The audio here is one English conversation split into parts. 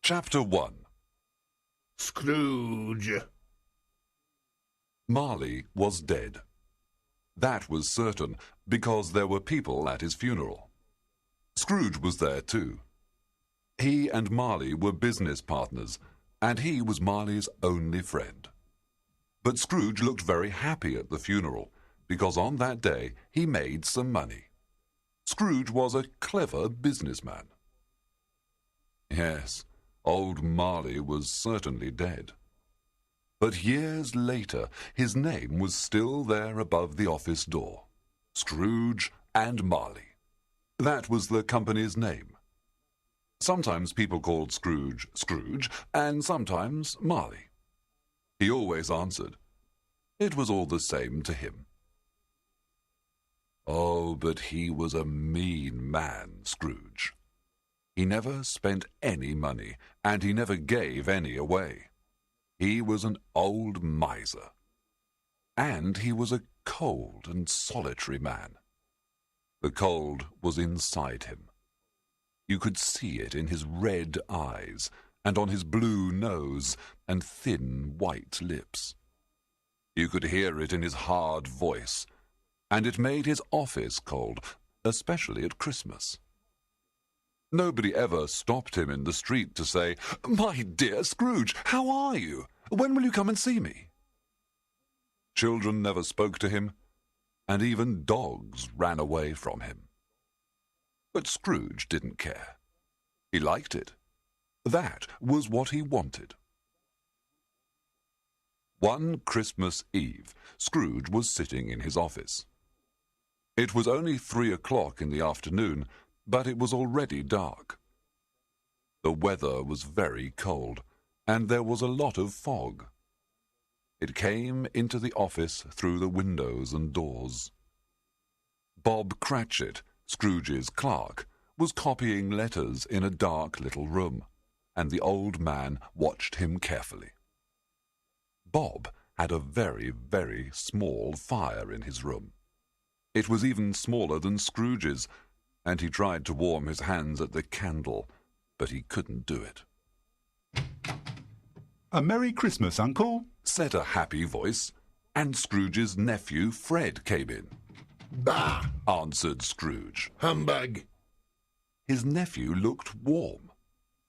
Chapter 1. Scrooge. Marley was dead. That was certain, because there were people at his funeral. Scrooge was there too. He and Marley were business partners, and he was Marley's only friend. But Scrooge looked very happy at the funeral, because on that day he made some money. Scrooge was a clever businessman. Yes, old Marley was certainly dead. But years later, his name was still there above the office door. Scrooge and Marley. That was the company's name. Sometimes people called Scrooge Scrooge, and sometimes Marley. He always answered. It was all the same to him. Oh, but he was a mean man, Scrooge. He never spent any money, and he never gave any away. He was an old miser. And he was a cold and solitary man. The cold was inside him. You could see it in his red eyes, and on his blue nose and thin white lips. You could hear it in his hard voice, and it made his office cold, especially at Christmas. Nobody ever stopped him in the street to say, "My dear Scrooge, how are you? When will you come and see me?" Children never spoke to him, and even dogs ran away from him. But Scrooge didn't care. He liked it. That was what he wanted. One Christmas Eve, Scrooge was sitting in his office. It was only 3 o'clock in the afternoon, but it was already dark. The weather was very cold, and there was a lot of fog. It came into the office through the windows and doors. Bob Cratchit, Scrooge's clerk, was copying letters in a dark little room, and the old man watched him carefully. Bob had a very, very small fire in his room. It was even smaller than Scrooge's, and he tried to warm his hands at the candle, but he couldn't do it. "A Merry Christmas, Uncle," said a happy voice, and Scrooge's nephew Fred came in. "Bah!" answered Scrooge. "Humbug!" His nephew looked warm.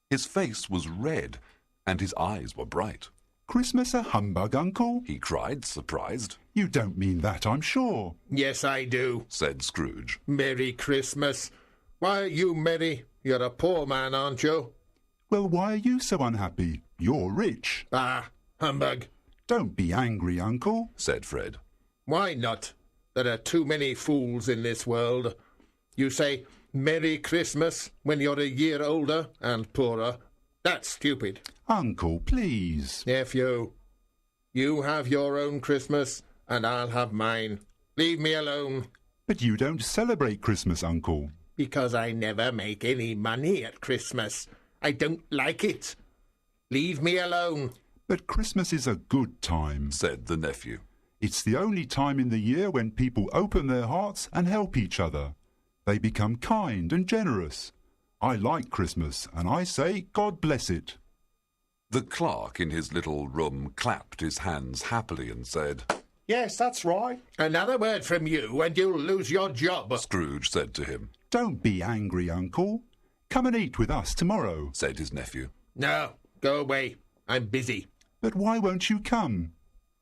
His face was red, and his eyes were bright. "Christmas a humbug, Uncle?" he cried, surprised. "You don't mean that, I'm sure." "Yes, I do," said Scrooge. "Merry Christmas. Why are you merry? You're a poor man, aren't you?" "Well, why are you so unhappy? You're rich." "Ah, humbug." "Don't be angry, Uncle," said Fred. "Why not? There are too many fools in this world. You say Merry Christmas when you're a year older and poorer. That's stupid." "Uncle, please." "Nephew, you have your own Christmas and I'll have mine. Leave me alone." "But you don't celebrate Christmas, Uncle." "Because I never make any money at Christmas. I don't like it. Leave me alone." "But Christmas is a good time," said the nephew. "It's the only time in the year when people open their hearts and help each other. They become kind and generous. I like Christmas, and I say God bless it." The clerk in his little room clapped his hands happily and said, "Yes, that's right." "Another word from you and you'll lose your job," Scrooge said to him. "Don't be angry, Uncle. Come and eat with us tomorrow," said his nephew. "No, go away. I'm busy." "But why won't you come?"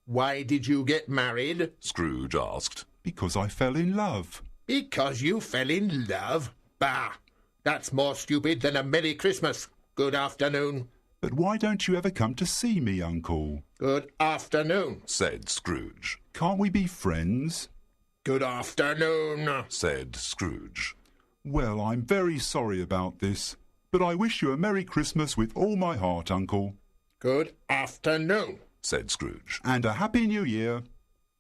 "Why did you get married?" Scrooge asked. "Because I fell in love." "Because you fell in love? Bah! That's more stupid than a Merry Christmas. Good afternoon." "But why don't you ever come to see me, Uncle?" "Good afternoon," said Scrooge. "Can't we be friends?" "Good afternoon," said Scrooge. "Well, I'm very sorry about this, but I wish you a Merry Christmas with all my heart, Uncle." "Good afternoon," said Scrooge. "And a Happy New Year."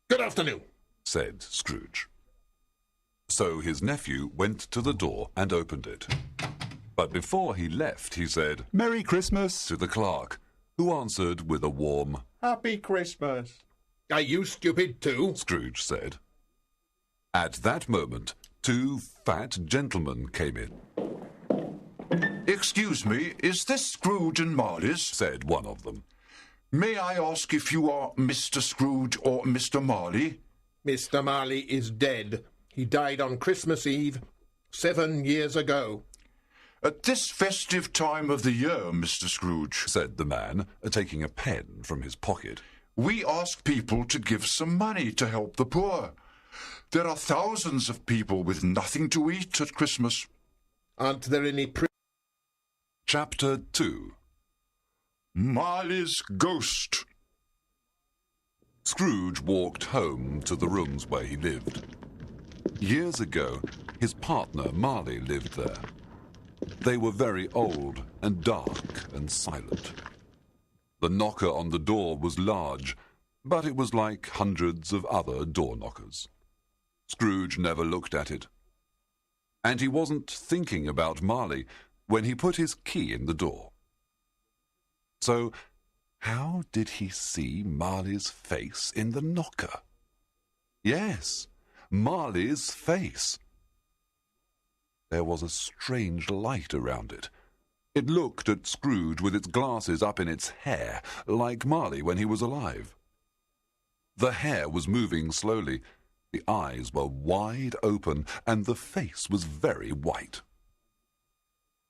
"Good afternoon," said Scrooge. So his nephew went to the door and opened it. But before he left, he said, "Merry Christmas," to the clerk, who answered with a warm, "Happy Christmas." "Are you stupid too?" Scrooge said. At that moment, 2 fat gentlemen came in. "Excuse me, is this Scrooge and Marley's?" said one of them. "May I ask if you are Mr. Scrooge or Mr. Marley?" Mr. Marley is dead. He died on Christmas Eve 7 years ago. "At this festive time of the year, Mr. Scrooge," said the man, taking a pen from his pocket, "we ask people to give some money to help the poor. There are thousands of people with nothing to eat at Christmas." Aren't there any Chapter 2. Marley's Ghost. Scrooge walked home to the rooms where he lived. Years ago, his partner Marley lived there. They were very old and dark and silent. The knocker on the door was large, but it was like hundreds of other door knockers. Scrooge never looked at it. And he wasn't thinking about Marley when he put his key in the door. So, how did he see Marley's face in the knocker? Yes, Marley's face. There was a strange light around it. It looked at Scrooge with its glasses up in its hair, like Marley when he was alive. The hair was moving slowly, the eyes were wide open, and the face was very white.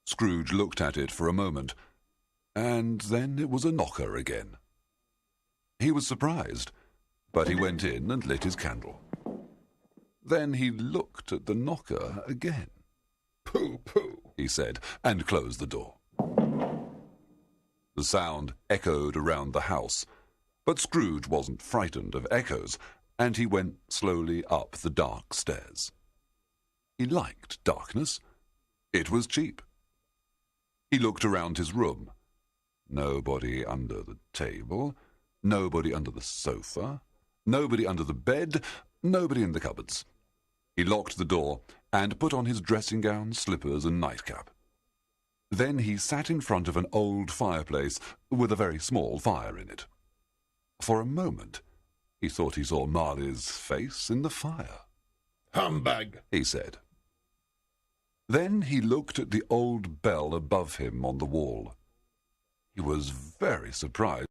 Scrooge looked at it for a moment, and then it was a knocker again. He was surprised, but he went in and lit his candle. Then he looked at the knocker again. "Pooh, pooh," he said, and closed the door. The sound echoed around the house, but Scrooge wasn't frightened of echoes, and he went slowly up the dark stairs. He liked darkness. It was cheap. He looked around his room. Nobody under the table, nobody under the sofa, nobody under the bed, nobody in the cupboards. He locked the door and put on his dressing gown, slippers, and nightcap. Then he sat in front of an old fireplace with a very small fire in it. For a moment, he thought he saw Marley's face in the fire. "Humbug," he said. Then he looked at the old bell above him on the wall. He was very surprised